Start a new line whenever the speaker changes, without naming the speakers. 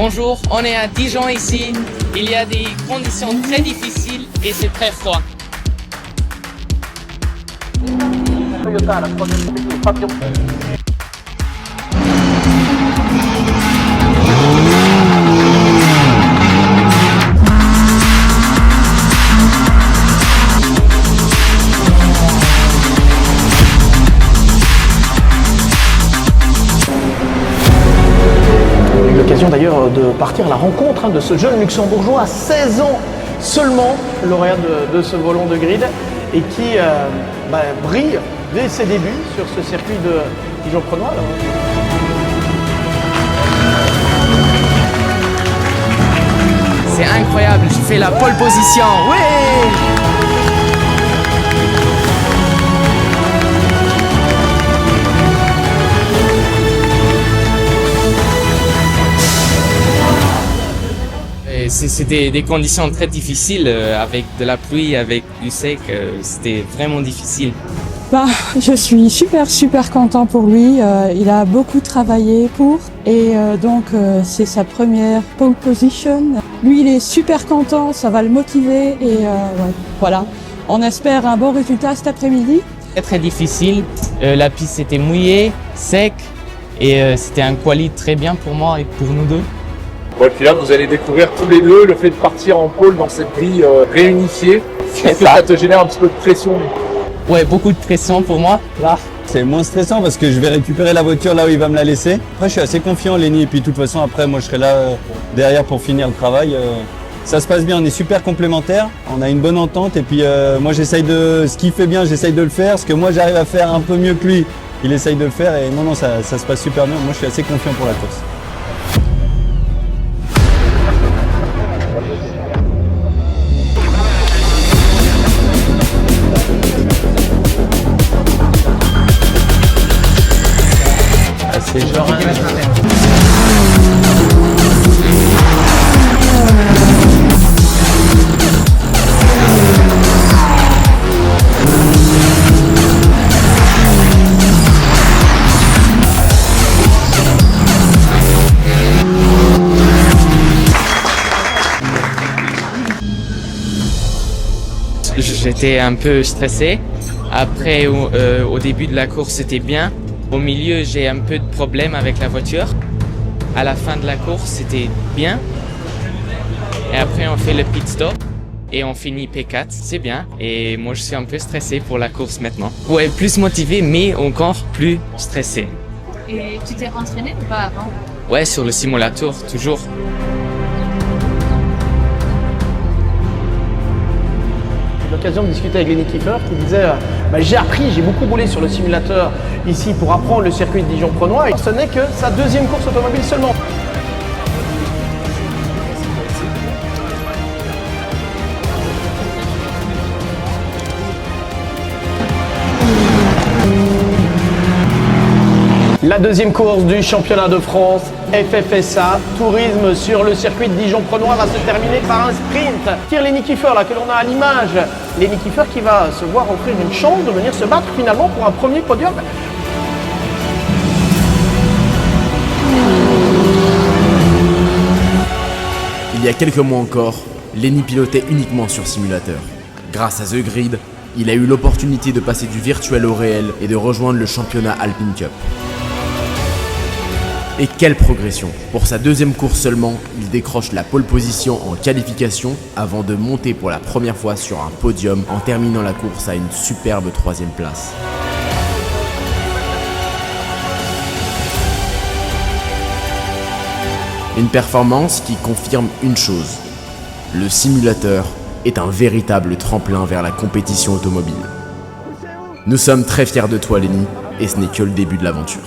Bonjour, on est à Dijon ici. Il y a des conditions très difficiles et c'est très froid.
Toyota, la troisième position, Fabien. L'occasion d'ailleurs de partir à la rencontre de ce jeune luxembourgeois à 16 ans seulement, lauréat de ce volant de grid et qui brille dès ses débuts sur ce circuit de Dijon-Prenois.
C'est incroyable, je fais la pole position. Oui! C'était des conditions très difficiles, avec de la pluie, avec du sec, c'était vraiment difficile.
Je suis super content pour lui. Il a beaucoup travaillé pour et donc c'est sa première pole position. Lui, il est super content, ça va le motiver et voilà. On espère un bon résultat cet après-midi.
Très difficile, la piste était mouillée, sec et c'était un quali très bien pour moi et pour nous deux.
Bon, et puis là, vous allez découvrir tous les deux le fait de partir en pôle dans cette grille réunifiée. Est-ce que ça te génère un petit peu de pression?
Ouais, beaucoup de pression pour moi. Là.
C'est moins stressant parce que je vais récupérer la voiture là où il va me la laisser. Après, je suis assez confiant, Lenny. Et puis, de toute façon, après, moi, je serai là derrière pour finir le travail. Ça se passe bien, on est super complémentaires. On a une bonne entente. Et puis, moi, ce qu'il fait bien, j'essaye de le faire. Ce que moi, j'arrive à faire un peu mieux que lui, il essaye de le faire. Et non, ça se passe super bien. Moi, je suis assez confiant pour la course.
C'est genre J'étais un peu stressé. Après, au début de la course, c'était bien. Au milieu, j'ai un peu de problème avec la voiture. À la fin de la course, c'était bien. Et après, on fait le pit stop et on finit P4. C'est bien. Et moi, je suis un peu stressé pour la course maintenant. Ouais, plus motivé, mais encore plus stressé.
Et tu t'es entraîné ou pas avant?
Ouais, sur le simulateur, toujours.
L'occasion de discuter avec Lenny Kiefer qui disait j'ai beaucoup roulé sur le simulateur ici pour apprendre le circuit de Dijon-Prenois et ce n'est que sa deuxième course automobile seulement. La deuxième course du championnat de France, FFSA, tourisme sur le circuit de Dijon-Prenois va se terminer par un sprint. Tire Lenny Kiefer là que l'on a à l'image. Lenny Kiefer qui va se voir offrir une chance de venir se battre finalement pour un premier podium.
Il y a quelques mois encore, Lenny pilotait uniquement sur simulateur. Grâce à The Grid, il a eu l'opportunité de passer du virtuel au réel et de rejoindre le championnat Alpine Cup. Et quelle progression! Pour sa deuxième course seulement, il décroche la pole position en qualification avant de monter pour la première fois sur un podium en terminant la course à une superbe 3e place. Une performance qui confirme une chose: le simulateur est un véritable tremplin vers la compétition automobile. Nous sommes très fiers de toi, Lenny, et ce n'est que le début de l'aventure.